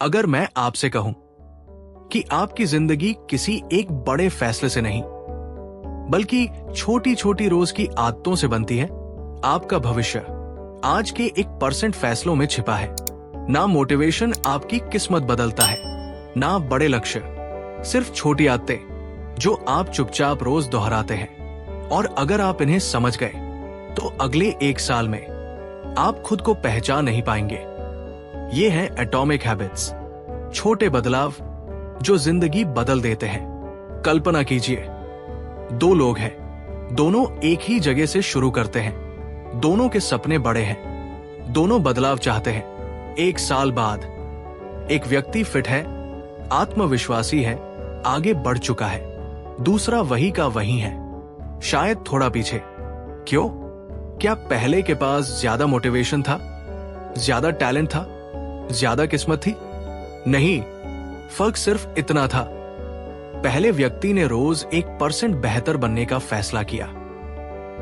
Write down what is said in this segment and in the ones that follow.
अगर मैं आपसे कहूं कि आपकी जिंदगी किसी एक बड़े फैसले से नहीं बल्कि छोटी छोटी रोज की आदतों से बनती है, आपका भविष्य आज के 1% फैसलों में छिपा है। ना मोटिवेशन आपकी किस्मत बदलता है, ना बड़े लक्ष्य, सिर्फ छोटी आदतें जो आप चुपचाप रोज दोहराते हैं। और अगर आप इन्हें समझ गए तो अगले 1 साल में आप खुद को पहचान नहीं पाएंगे। ये हैं एटॉमिक हैबिट्स, छोटे बदलाव जो जिंदगी बदल देते हैं। कल्पना कीजिए, 2 लोग हैं, दोनों एक ही जगह से शुरू करते हैं, दोनों के सपने बड़े हैं, दोनों बदलाव चाहते हैं। 1 साल बाद एक व्यक्ति फिट है, आत्मविश्वासी है, आगे बढ़ चुका है, दूसरा वही का वही है, शायद थोड़ा पीछे। क्यों? क्या पहले के पास ज्यादा मोटिवेशन था, ज्यादा टैलेंट था, ज्यादा किस्मत थी? नहीं, फर्क सिर्फ इतना था, पहले व्यक्ति ने रोज 1% बेहतर बनने का फैसला किया।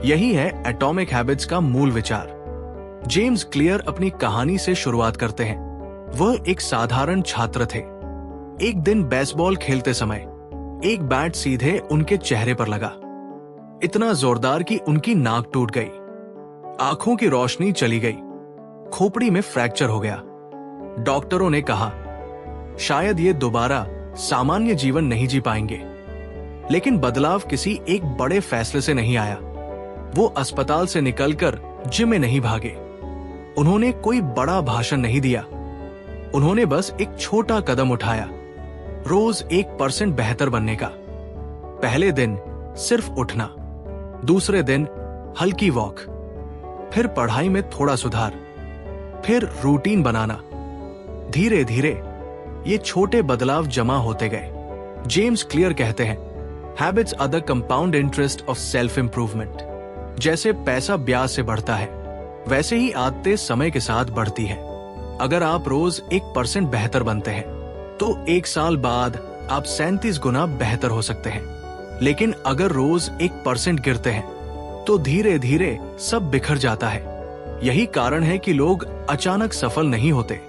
यही है एटॉमिक हैबिट्स का मूल विचार। जेम्स क्लियर अपनी कहानी से शुरुआत करते हैं। वह एक साधारण छात्र थे। एक दिन बेसबॉल खेलते समय एक बैट सीधे उनके चेहरे पर लगा, इतना जोरदार कि उनकी नाक टूट गई, आंखों की रोशनी चली गई, खोपड़ी में फ्रैक्चर हो गया। डॉक्टरों ने कहा शायद ये दोबारा सामान्य जीवन नहीं जी पाएंगे। लेकिन बदलाव किसी एक बड़े फैसले से नहीं आया। वो अस्पताल से निकलकर जिम में नहीं भागे, उन्होंने कोई बड़ा भाषण नहीं दिया, उन्होंने बस एक छोटा कदम उठाया, रोज 1% बेहतर बनने का। पहले दिन सिर्फ उठना, दूसरे दिन हल्की वॉक, फिर पढ़ाई में थोड़ा सुधार, फिर रूटीन बनाना। धीरे धीरे ये छोटे बदलाव जमा होते गए। जेम्स क्लियर कहते हैं, habits are the compound interest of self improvement. जैसे पैसा ब्याज से बढ़ता है, वैसे ही आदतें समय के साथ बढ़ती है। अगर आप रोज 1% बेहतर बनते हैं तो 1 साल बाद आप 37 गुना बेहतर हो सकते हैं। लेकिन अगर रोज 1% गिरते हैं तो धीरे धीरे सब बिखर जाता है। यही कारण है कि लोग अचानक सफल नहीं होते।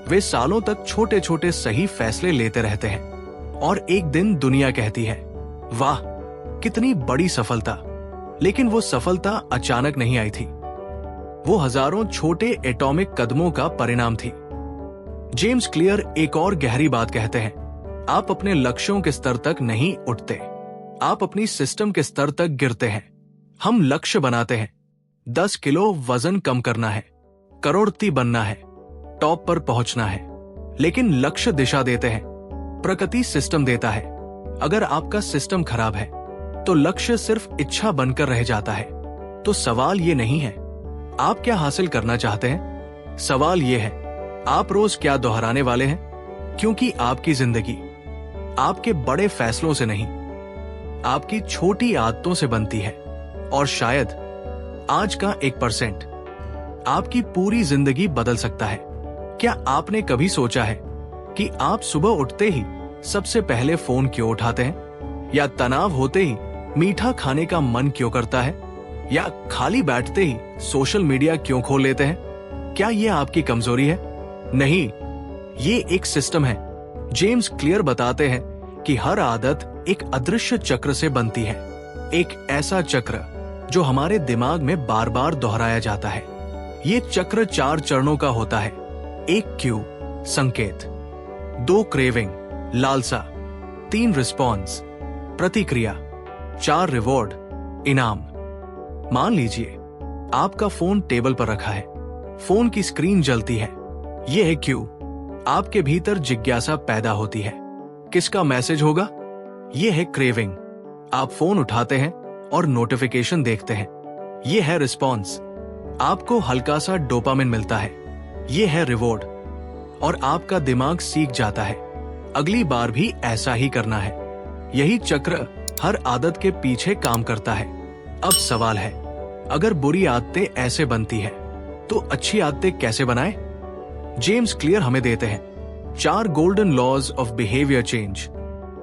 वे सालों तक छोटे छोटे सही फैसले लेते रहते हैं और एक दिन दुनिया कहती है, वाह कितनी बड़ी सफलता। लेकिन वो सफलता अचानक नहीं आई थी, वो हजारों छोटे एटॉमिक कदमों का परिणाम थी। जेम्स क्लियर एक और गहरी बात कहते हैं, आप अपने लक्ष्यों के स्तर तक नहीं उठते, आप अपनी सिस्टम के स्तर तक गिरते हैं। हम लक्ष्य बनाते हैं, 10 किलो वजन कम करना है, करोड़पति बनना है, टॉप पर पहुंचना है। लेकिन लक्ष्य दिशा देते हैं, प्रकृति सिस्टम देता है। अगर आपका सिस्टम खराब है तो लक्ष्य सिर्फ इच्छा बनकर रह जाता है। तो सवाल ये नहीं है आप क्या हासिल करना चाहते हैं, सवाल ये है आप रोज क्या दोहराने वाले हैं। क्योंकि आपकी जिंदगी आपके बड़े फैसलों से नहीं, आपकी छोटी आदतों से बनती है। और शायद आज का 1% आपकी पूरी जिंदगी बदल सकता है। क्या आपने कभी सोचा है कि आप सुबह उठते ही सबसे पहले फोन क्यों उठाते हैं, या तनाव होते ही मीठा खाने का मन क्यों करता है, या खाली बैठते ही सोशल मीडिया क्यों खोल लेते हैं? क्या ये आपकी कमजोरी है? नहीं, ये एक सिस्टम है। जेम्स क्लियर बताते हैं कि हर आदत एक अदृश्य चक्र से बनती है, एक ऐसा चक्र जो हमारे दिमाग में बार बार दोहराया जाता है। ये चक्र 4 चरणों का होता है। 1 क्यू, संकेत, 2 क्रेविंग, लालसा, 3 रिस्पॉन्स, प्रतिक्रिया, 4 रिवॉर्ड, इनाम। मान लीजिए आपका फोन टेबल पर रखा है, फोन की स्क्रीन जलती है, यह है क्यू। आपके भीतर जिज्ञासा पैदा होती है, किसका मैसेज होगा? यह है क्रेविंग। आप फोन उठाते हैं और नोटिफिकेशन देखते हैं, यह है रिस्पॉन्स। आपको हल्का सा डोपामिन मिलता है, यह है रिवॉर्ड। और आपका दिमाग सीख जाता है अगली बार भी ऐसा ही करना है। यही चक्र हर आदत के पीछे काम करता है। अब सवाल है, अगर बुरी आदतें ऐसे बनती है तो अच्छी आदतें कैसे बनाएं? जेम्स क्लियर हमें देते हैं 4 golden laws of behaviour change.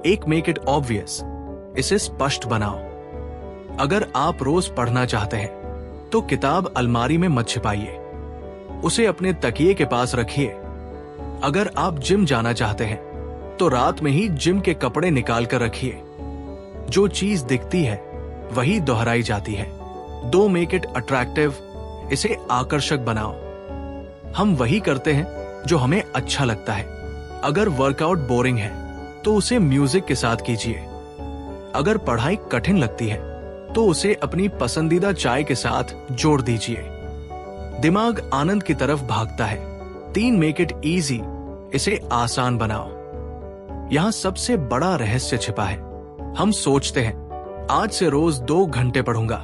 1, make it obvious, इसे स्पष्ट बनाओ। अगर आप रोज पढ़ना चाहते हैं तो किताब अलमारी में मत छिपाइए, उसे अपने तकिए के पास रखिए। अगर आप जिम जाना चाहते हैं तो रात में ही जिम के कपड़े निकाल कर रखिए। जो चीज दिखती है वही दोहराई जाती है। दो मेक इट अट्रैक्टिव, इसे आकर्षक बनाओ। हम वही करते हैं जो हमें अच्छा लगता है। अगर वर्कआउट बोरिंग है तो उसे म्यूजिक के साथ कीजिए। अगर पढ़ाई कठिन लगती है तो उसे अपनी पसंदीदा चाय के साथ जोड़ दीजिए। दिमाग आनंद की तरफ भागता है। 3 मेक इट इजी, इसे आसान बनाओ। यहां सबसे बड़ा रहस्य छिपा है। हम सोचते हैं आज से रोज 2 घंटे पढ़ूंगा,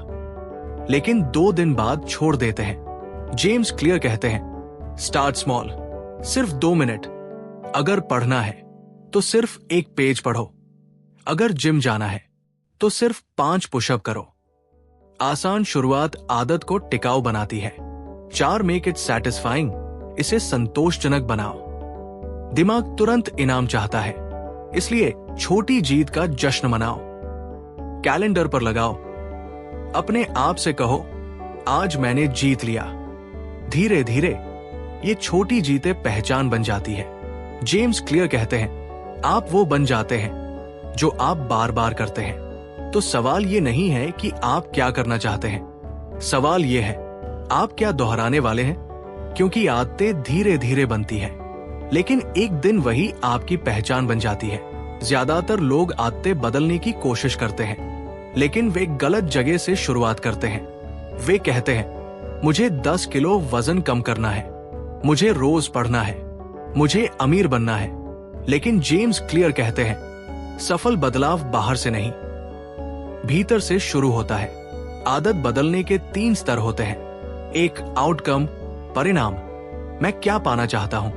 लेकिन 2 दिन बाद छोड़ देते हैं। जेम्स क्लियर कहते हैं स्टार्ट स्मॉल, सिर्फ 2 मिनट। अगर पढ़ना है तो सिर्फ 1 पेज पढ़ो। अगर जिम जाना है तो सिर्फ 5 पुशअप करो। आसान शुरुआत आदत को टिकाऊ बनाती है। 4 मेक इट सैटिस्फाइंग, इसे संतोषजनक बनाओ। दिमाग तुरंत इनाम चाहता है, इसलिए छोटी जीत का जश्न मनाओ। कैलेंडर पर लगाओ। अपने आप से कहो आज मैंने जीत लिया। धीरे धीरे ये छोटी जीतें पहचान बन जाती है। जेम्स क्लियर कहते हैं आप वो बन जाते हैं जो आप बार बार करते हैं। तो सवाल ये नहीं है कि आप क्या करना चाहते हैं, सवाल ये है आप क्या दोहराने वाले हैं। क्योंकि आदतें धीरे धीरे बनती है, लेकिन एक दिन वही आपकी पहचान बन जाती है। ज्यादातर लोग आदतें बदलने की कोशिश करते हैं, लेकिन वे गलत जगह से शुरुआत करते हैं। वे कहते हैं मुझे 10 किलो वजन कम करना है, मुझे रोज पढ़ना है, मुझे अमीर बनना है। लेकिन जेम्स क्लियर कहते हैं सफल बदलाव बाहर से नहीं, भीतर से शुरू होता है। आदत बदलने के 3 स्तर होते हैं। 1 आउटकम, परिणाम, मैं क्या पाना चाहता हूं।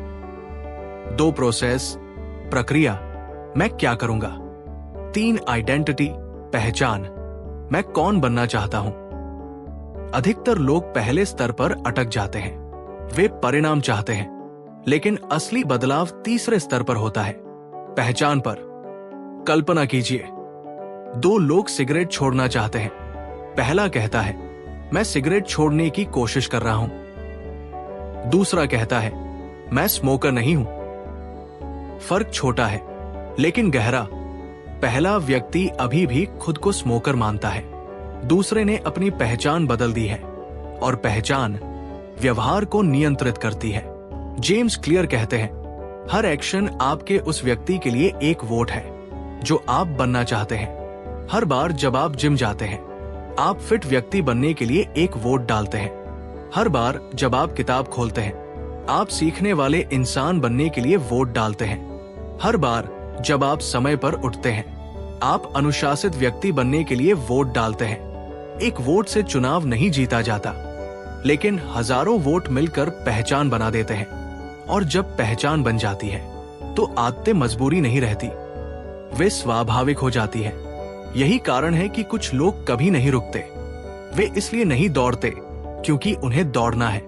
2 प्रोसेस, प्रक्रिया, मैं क्या करूंगा। 3 आइडेंटिटी, पहचान, मैं कौन बनना चाहता हूं। अधिकतर लोग पहले स्तर पर अटक जाते हैं। वे परिणाम चाहते हैं, लेकिन असली बदलाव तीसरे स्तर पर होता है, पहचान पर। कल्पना कीजिए 2 लोग सिगरेट छोड़ना चाहते हैं। पहला कहता है मैं सिगरेट छोड़ने की कोशिश कर रहा हूं। दूसरा कहता है मैं स्मोकर नहीं हूं। फर्क छोटा है लेकिन गहरा। पहला व्यक्ति अभी भी खुद को स्मोकर मानता है, दूसरे ने अपनी पहचान बदल दी है, और पहचान व्यवहार को नियंत्रित करती है। जेम्स क्लियर कहते हैं हर एक्शन आपके उस व्यक्ति के लिए एक वोट है जो आप बनना चाहते हैं। हर बार जब आप जिम जाते हैं आप फिट व्यक्ति बनने के लिए एक वोट डालते हैं। हर बार जब आप किताब खोलते हैं आप सीखने वाले इंसान बनने के लिए वोट डालते हैं। हर बार जब आप समय पर उठते हैं आप अनुशासित व्यक्ति बनने के लिए वोट डालते हैं। एक वोट से चुनाव नहीं जीता जाता, लेकिन हजारों वोट मिलकर पहचान बना देते हैं। और जब पहचान बन जाती है तो आदतें मजबूरी नहीं रहती, वे स्वाभाविक हो जाती है। यही कारण है कि कुछ लोग कभी नहीं रुकते। वे इसलिए नहीं दौड़ते क्योंकि उन्हें दौड़ना है,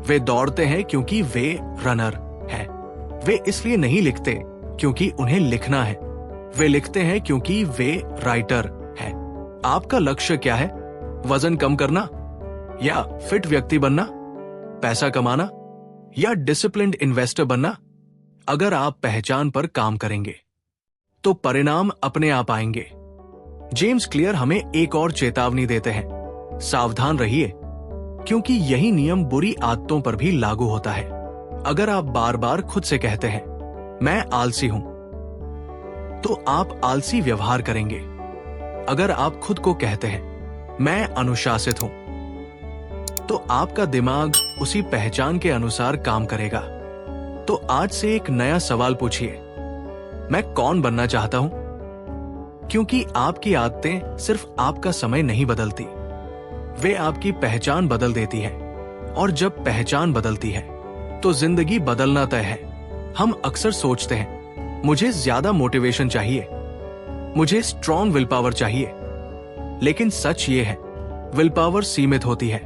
वे दौड़ते हैं क्योंकि वे रनर हैं। वे इसलिए नहीं लिखते क्योंकि उन्हें लिखना है, वे लिखते हैं क्योंकि वे राइटर हैं। आपका लक्ष्य क्या है? वजन कम करना या फिट व्यक्ति बनना, पैसा कमाना या डिसिप्लिन्ड इन्वेस्टर बनना? अगर आप पहचान पर काम करेंगे तो परिणाम अपने आप आएंगे। जेम्स क्लियर हमें एक और चेतावनी देते हैं, सावधान रहिए, क्योंकि यही नियम बुरी आदतों पर भी लागू होता है। अगर आप बार बार खुद से कहते हैं मैं आलसी हूं, तो आप आलसी व्यवहार करेंगे। अगर आप खुद को कहते हैं मैं अनुशासित हूं, तो आपका दिमाग उसी पहचान के अनुसार काम करेगा। तो आज से एक नया सवाल पूछिए, मैं कौन बनना चाहता हूं? क्योंकि आपकी आदतें सिर्फ आपका समय नहीं बदलती, वे आपकी पहचान बदल देती है। और जब पहचान बदलती है तो जिंदगी बदलना तय है। हम अक्सर सोचते हैं मुझे ज्यादा मोटिवेशन चाहिए, मुझे स्ट्रॉन्ग विल पावर चाहिए, लेकिन सच ये है विल पावर सीमित होती है,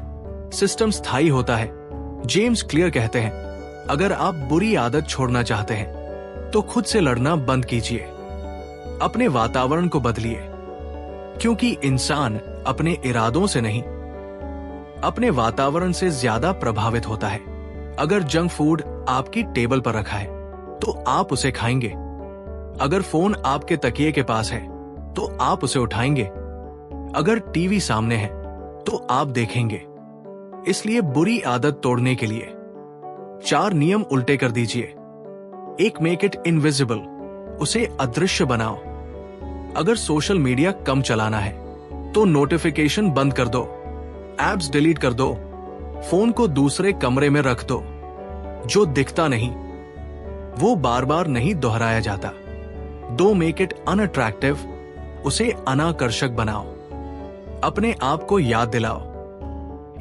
सिस्टम स्थायी होता है। जेम्स क्लियर कहते हैं अगर आप बुरी आदत छोड़ना चाहते हैं तो खुद से लड़ना बंद कीजिए, अपने वातावरण को बदलिए, क्योंकि इंसान अपने इरादों से नहीं अपने वातावरण से ज्यादा प्रभावित होता है। अगर जंक फूड आपकी टेबल पर रखा है तो आप उसे खाएंगे। अगर फोन आपके तकिए के पास है तो आप उसे उठाएंगे। अगर टीवी सामने है तो आप देखेंगे। इसलिए बुरी आदत तोड़ने के लिए 4 नियम उल्टे कर दीजिए। 1, मेक इट इनविजिबल, उसे अदृश्य बनाओ। अगर सोशल मीडिया कम चलाना है तो नोटिफिकेशन बंद कर दो, एप्स डिलीट कर दो, फोन को दूसरे कमरे में रख दो। जो दिखता नहीं वो बार बार नहीं दोहराया जाता। 2, मेक इट अनअट्रैक्टिव, उसे अनाकर्षक बनाओ। अपने आप को याद दिलाओ,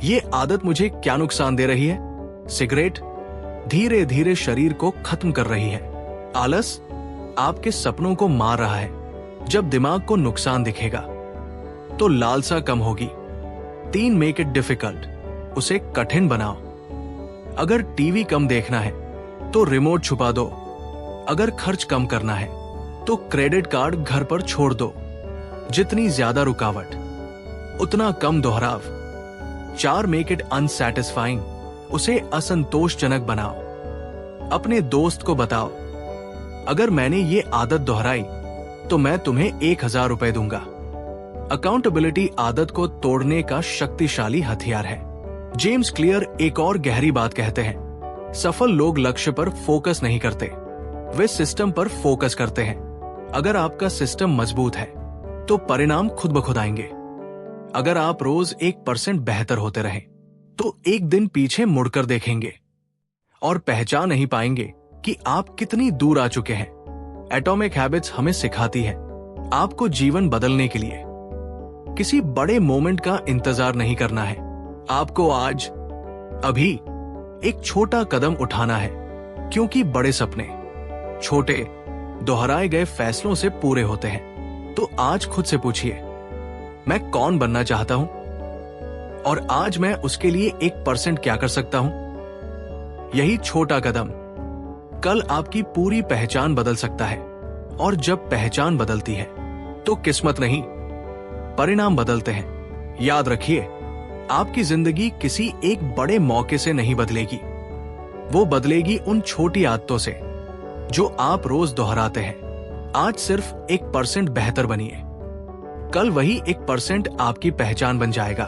ये आदत मुझे क्या नुकसान दे रही है। सिगरेट धीरे धीरे शरीर को खत्म कर रही है। आलस आपके सपनों को मार रहा है। जब दिमाग को नुकसान दिखेगा तो लालसा कम होगी। 3, मेक इट डिफिकल्ट, उसे कठिन बनाओ। अगर टीवी कम देखना है तो रिमोट छुपा दो। अगर खर्च कम करना है तो क्रेडिट कार्ड घर पर छोड़ दो। जितनी ज्यादा रुकावट उतना कम दोहराव। 4, मेक इट अनसैटिस्फाइंग, उसे असंतोषजनक बनाओ। अपने दोस्त को बताओ, अगर मैंने ये आदत दोहराई तो मैं तुम्हें 1000 रुपए दूंगा। अकाउंटेबिलिटी आदत को तोड़ने का शक्तिशाली हथियार है। जेम्स क्लियर एक और गहरी बात कहते हैं, सफल लोग लक्ष्य पर फोकस नहीं करते, वे सिस्टम पर फोकस करते हैं। अगर आपका सिस्टम मजबूत है तो परिणाम खुद ब खुद आएंगे। अगर आप रोज 1% बेहतर होते रहे तो एक दिन पीछे मुड़कर देखेंगे और पहचान नहीं पाएंगे कि आप कितनी दूर आ चुके हैं। एटॉमिक हैबिट्स हमें सिखाती है, आपको जीवन बदलने के लिए किसी बड़े मोमेंट का इंतजार नहीं करना है। आपको आज, अभी एक छोटा कदम उठाना है, क्योंकि बड़े सपने छोटे दोहराए गए फैसलों से पूरे होते हैं। तो आज खुद से पूछिए, मैं कौन बनना चाहता हूं और आज मैं उसके लिए 1% क्या कर सकता हूं। यही छोटा कदम कल आपकी पूरी पहचान बदल सकता है। और जब पहचान बदलती है तो किस्मत नहीं, परिणाम बदलते हैं। याद रखिए, आपकी जिंदगी किसी एक बड़े मौके से नहीं बदलेगी, वो बदलेगी उन छोटी आदतों से जो आप रोज दोहराते हैं। आज सिर्फ 1% बेहतर बनिए, कल वही 1% आपकी पहचान बन जाएगा।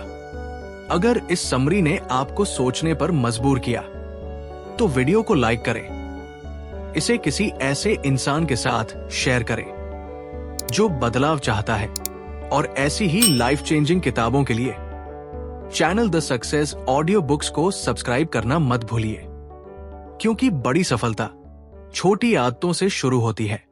अगर इस समरी ने आपको सोचने पर मजबूर किया तो वीडियो को लाइक करें, इसे किसी ऐसे इंसान के साथ शेयर करें जो बदलाव चाहता है। और ऐसी ही लाइफ चेंजिंग किताबों के लिए channel the success audio books को सब्सक्राइब करना मत भूलिए, क्योंकि बड़ी सफलता छोटी आदतों से शुरू होती है।